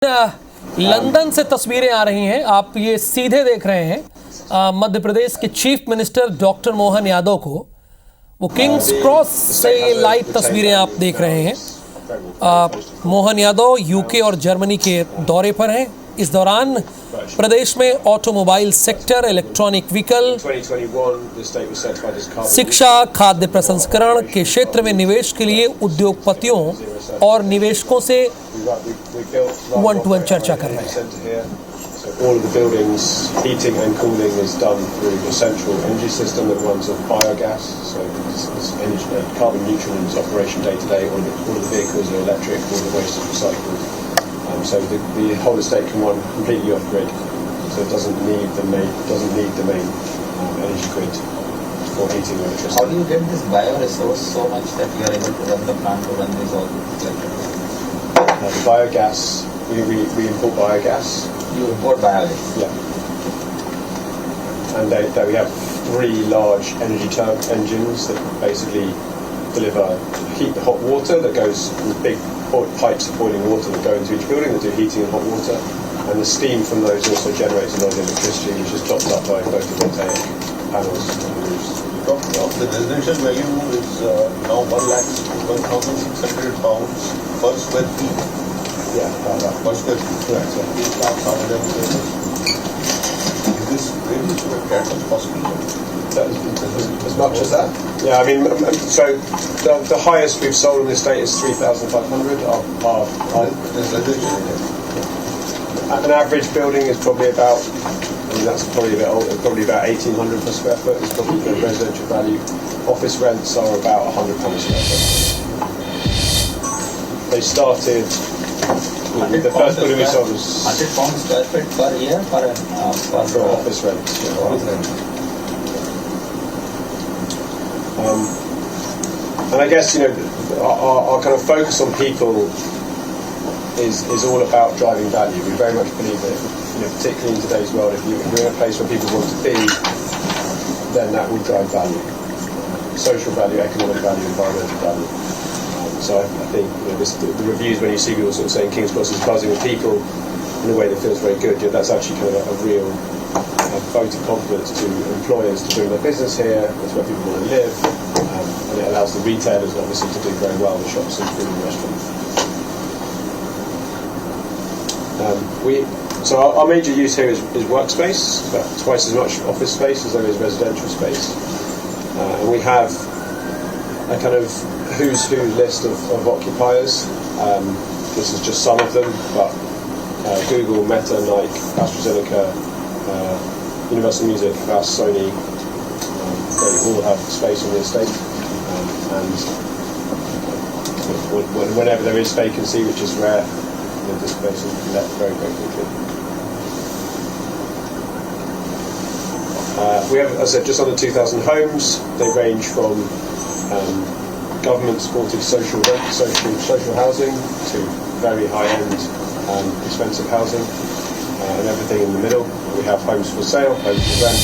London से तस्वीरें आ रही हैं। आप ये सीधे देख रहे हैं मध्य प्रदेश के chief minister doctor Mohan Yadav को। वो किंग्स क्रॉस से लाइव तस्वीरें आप देख रहे हैं। मोहन यादव यूके और जर्मनी के दौरे पर हैं। इस दौरान प्रदेश में ऑटोमोबाइल सेक्टर, इलेक्ट्रॉनिक व्हीकल, शिक्षा, खाद्य प्रसंस्करण के क्षेत्र में निवेश के लिए उद्योगपतियों और निवेशकों से वन-टू-वन चर्चा कर रहे हैं। All of the buildings, heating and cooling is done through a central energy system that runs on biogas. So it's energy, carbon neutral in its operation day to day. All of the vehicles are electric, all the waste is recycled. So the whole estate can run completely off grid. So it doesn't need the main energy grid for heating or electricity. How do you get this bioresource so much that you are able to run the plant to run this all electricity? The biogas, we import biogas. You import biogas? Yeah. And we have 3 large energy engines that basically heat the hot water that goes with big pipes of boiling water that go into each building that do heating and hot water. And the steam from those also generates a lot of electricity, which is topped up by photovoltaic panels on the roofs. The residential value is now 1,600 pounds per square feet. Yeah, Per square feet. correct. Yeah. Is this really that much possible? As much as that? Yeah, I mean, so the highest we've sold on the estate is 3,500. An average building is probably about, that's probably a bit older, probably about 1,800 per square foot is probably the residential value. Office rents are about £100 a square foot. They started, the first building we sold was 100 pounds square feet per year per office rents. And I guess, our kind of focus on people is all about driving value. We very much believe that, particularly in today's world, if you're in a place where people want to be, then that will drive value. Social value, economic value, environmental value. So I think the reviews, when you see people sort of saying King's Cross is buzzing with people in a way that feels very good, that's actually kind of a real vote of confidence to employers to bring their business here. That's where people want to live, and it allows the retailers obviously to do very well, the shops and food and restaurants. So our major use here is workspace, about twice as much office space as there is residential space, and we have a kind of who's who list of occupiers. This is just some of them, but Google, Meta, Nike, AstraZeneca, Universal Music, Bass, Sony, they all have space on the estate, and whenever there is vacancy, which is rare, this space is let very, very quickly. We have, as I said, just under 2,000 homes. They range from government-supported social housing to very high-end expensive housing, and everything in the middle. We have homes for sale, homes for rent,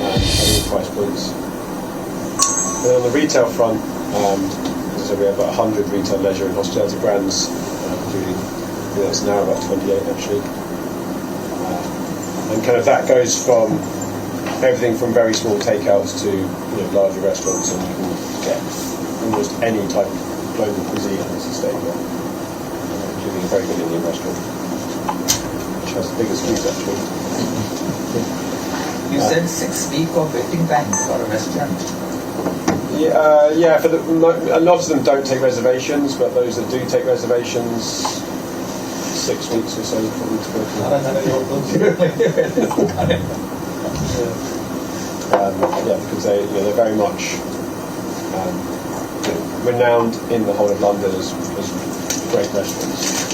at all price points. And on the retail front, so we have about 100 retail, leisure and hospitality brands, including, that's now about 28 actually. And kind of that goes from everything from very small takeouts to larger restaurants, and you can get almost any type of global cuisine on this estate here, including a very good Indian restaurant, which has the biggest food actually. You said 6 weeks of waiting time for a restaurant. Yeah. A lot of them don't take reservations, but those that do take reservations, 6 weeks or so probably to go because they're very much renowned in the whole of London as great restaurants.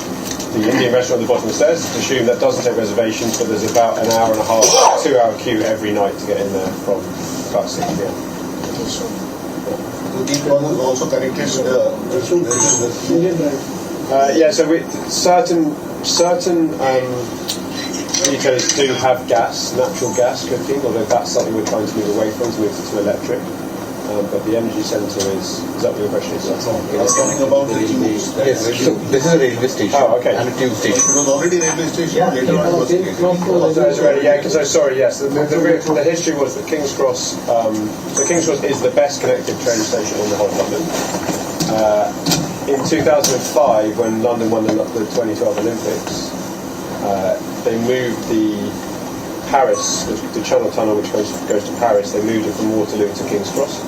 The Indian restaurant at the bottom of the stairs, it's assumed that doesn't take reservations, but there's about an hour and a half, 2-hour queue every night to get in there from about 6 p.m. So these ones are also connected with the certain retailers do have natural gas cooking, although that's something we're trying to move away from, to move to electric. but the energy centre is that what your question is? I was talking about the tubes. Yes, so this is a railway station Okay. and a tube station. It was already railway station, later on it was created. Yes. The history was that King's Cross. So King's Cross is the best connected train station in the whole of London. In 2005, when London won the 2012 Olympics, they moved the Paris, the Channel Tunnel, which goes to Paris. They moved it from Waterloo to King's Cross,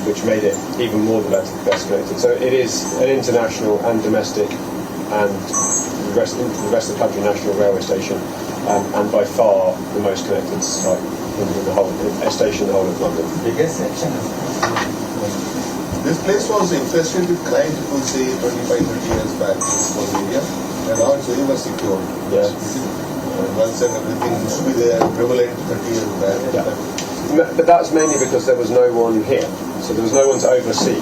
which made it even more the best connected. So it is an international and domestic and the rest of the country national railway station, and by far the most connected site in the whole station in the whole of London. Biggest section. This place was infested with crime, people say 25-30 years back, this was area, and now it's very much secure. Yeah. Once and everything used to be there, prevalent 30 years back. Yeah. But that's mainly because there was no one here, so there was no one to oversee.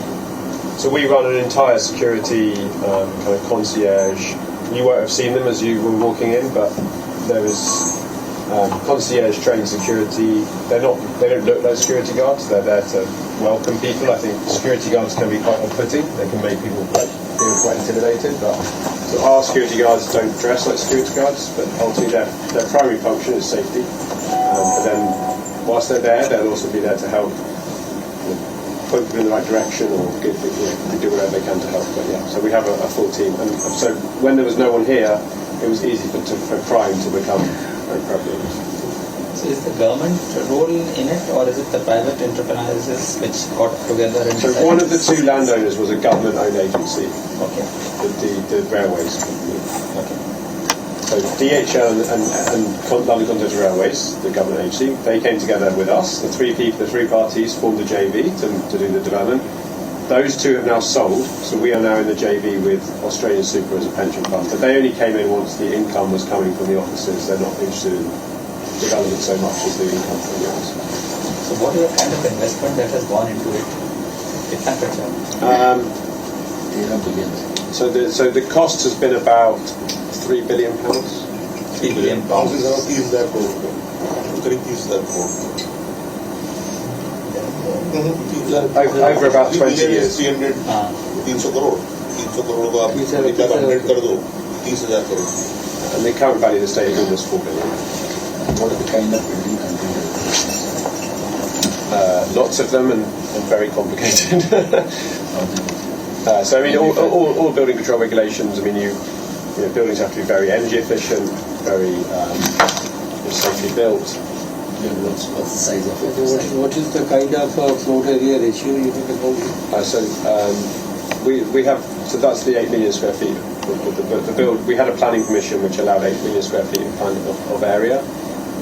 So we run an entire security kind of concierge. You won't have seen them as you were walking in, but there is concierge trained security. They don't look like security guards. They're there to welcome people. I think security guards can be quite off-putting. They can make people feel quite intimidated. But so our security guards don't dress like security guards, but ultimately their primary function is safety. But then whilst they're there, they'll also be there to help point people in the right direction or do whatever they can to help. But yeah, so we have a full team. And so when there was no one here, it was easy for crime to become very prevalent. So is the government role in it, or is it the private enterprises which got together and So one of the two landowners was a government-owned agency, Okay. the railways company. Okay. So DHL and London Continental Railways, the government agency, they came together with us. The three parties formed a JV to do the development. Those two have now sold, so we are now in the JV with Australian Super as a pension fund. But they only came in once the income was coming from the offices. They're not interested in development so much as the income from the offices. So what is the kind of investment that has gone into it? Kitna kharcha? 13 billion. So the cost has been about £3 billion. 3 billion pounds. Houses are 30,000 crore. करीब 30,000 crore. Over about 20 years. 300 crore. 300 crore को आप 100 कर दो 30,000 crore. And the current value of the state is almost £4 billion. What are the kind of building containers? Lots of them and very complicated. So I mean, all building control regulations. I mean, you know, buildings have to be very energy efficient, very safely built. What's the size of it? What is the kind of floor area ratio you think about? We have, so that's the 8 million square feet. The build, we had a planning permission which allowed 8 million square feet of area.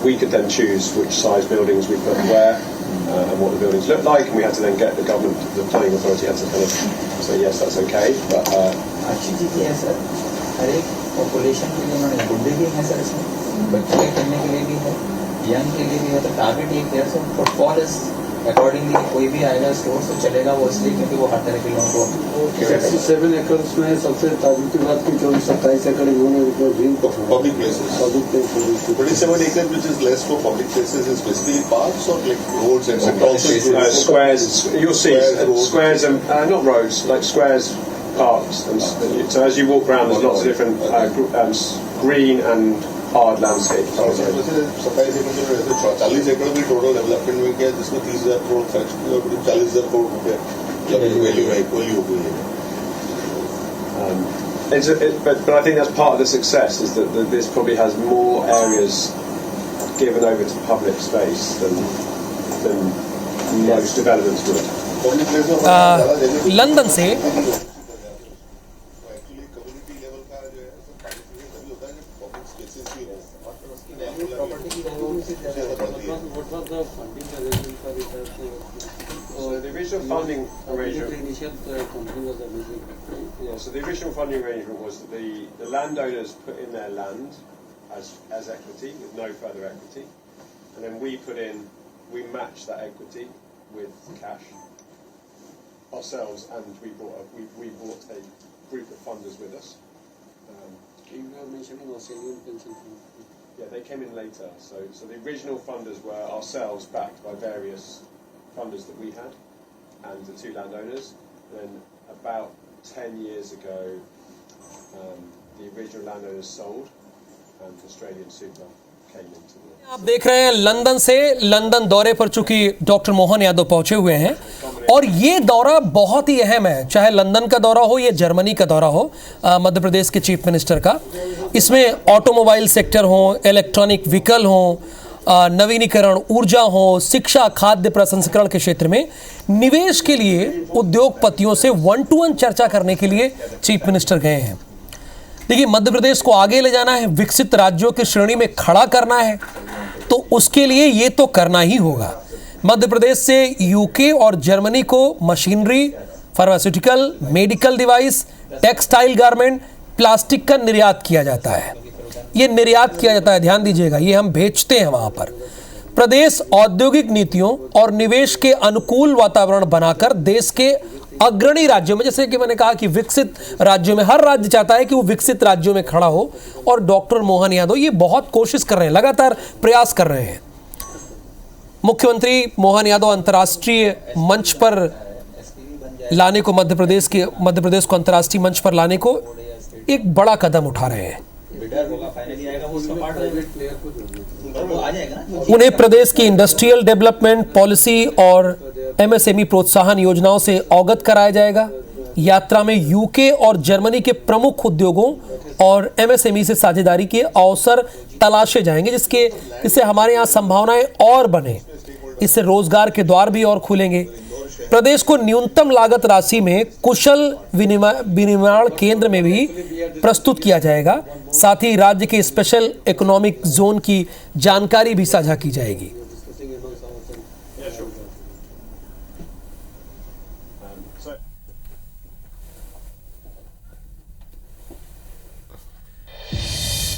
We could then choose which size buildings we put where and what the buildings look like, and we had to then get the government, the planning authority had to kind of say yes, that's okay. But अच्छी चीज़ है sir, हर एक population के लिए उन्होंने बुढ़े भी हैं sir इसमें, बच्चे खेलने के लिए भी है, यंग के लिए भी है, तो टारगेट एक है सर, फुटफॉल इज अकॉर्डिंगली कोई भी आएगा स्टोर से चलेगा वो इसलिए क्योंकि वो हर तरह के लोगों को 67 एकर्स में सबसे ताजुब की बात की 27 एकड़ इन्होंने Public places. 27 acres, which is less for public places, is basically parks or like roads and squares, you'll see squares and not roads, like squares, parks. And so as you walk around, there's lots of different green and hard landscapes. 27 एकड़ भी total development में किया जिसमें 30,000 करोड़ खर्च किया और 40,000 करोड़ रुपए value है इक्वली हो गई है. But I think that's part of the success is that this probably has more areas given over to public space than most developments would. London से What was the funding arrangement for it? So the original funding arrangement. The initial company was amazing. Yeah, so the original funding arrangement was that the landowners put in their land as equity with no further equity, and then we matched that equity with cash ourselves, and we brought a group of funders with us. You were mentioning Australian pension fund. Yeah, they came in later. So the original funders were ourselves backed by various funders that we had, and the two landowners. Then about 10 years ago, the original landowners sold, and Australian Super came into the. आप देख रहे हैं London से London दौरे पर चूंकि doctor Mohan Yadav पहुंचे हुए हैं और ये दौरा बहुत ही अहम है, चाहे लंदन का दौरा हो या जर्मनी का दौरा हो मध्य प्रदेश के चीफ मिनिस्टर का। इसमें ऑटोमोबाइल सेक्टर हो, इलेक्ट्रॉनिक व्हीकल हो, नवीनीकरण ऊर्जा हो, शिक्षा, खाद्य प्रसंस्करण के क्षेत्र में निवेश के लिए उद्योगपतियों से 1-to-1 चर्चा करने के लिए चीफ मिनिस्टर गए हैं। देखिए, मध्य प्रदेश को आगे ले जाना है, विकसित राज्यों की श्रेणी में खड़ा करना है, तो उसके लिए ये तो करना ही होगा। मध्य प्रदेश से यूके और जर्मनी को machinery, pharmaceutical, medical device, textile garment, plastic का निर्यात किया जाता है। ये निर्यात किया जाता है, ध्यान दीजिएगा, ये हम भेजते हैं वहां पर। प्रदेश औद्योगिक नीतियों और निवेश के अनुकूल वातावरण बनाकर देश के अग्रणी राज्यों में, जैसे कि मैंने कहा कि विकसित राज्यों में, हर राज्य चाहता है कि वो विकसित राज्यों में खड़ा हो, और डॉक्टर मोहन यादव ये बहुत कोशिश कर रहे हैं, लगातार प्रयास कर रहे हैं। मुख्यमंत्री मोहन यादव अंतर्राष्ट्रीय मंच पर लाने को, मध्य प्रदेश को अंतर्राष्ट्रीय मंच पर लाने को एक बड़ा कदम उठा रहे हैं। उन्हें प्रदेश की इंडस्ट्रियल डेवलपमेंट पॉलिसी और MSME प्रोत्साहन योजनाओं से अवगत कराया जाएगा। यात्रा में यूके और जर्मनी के प्रमुख उद्योगों और MSME से साझेदारी के अवसर तलाशे जाएंगे, जिससे हमारे यहाँ संभावनाएं और बने, इससे रोजगार के द्वार भी और खुलेंगे। प्रदेश को न्यूनतम लागत राशि में कुशल विनिर्माण केंद्र में भी प्रस्तुत किया जाएगा। साथ ही राज्य के स्पेशल इकोनॉमिक जोन की जानकारी भी साझा की जाएगी।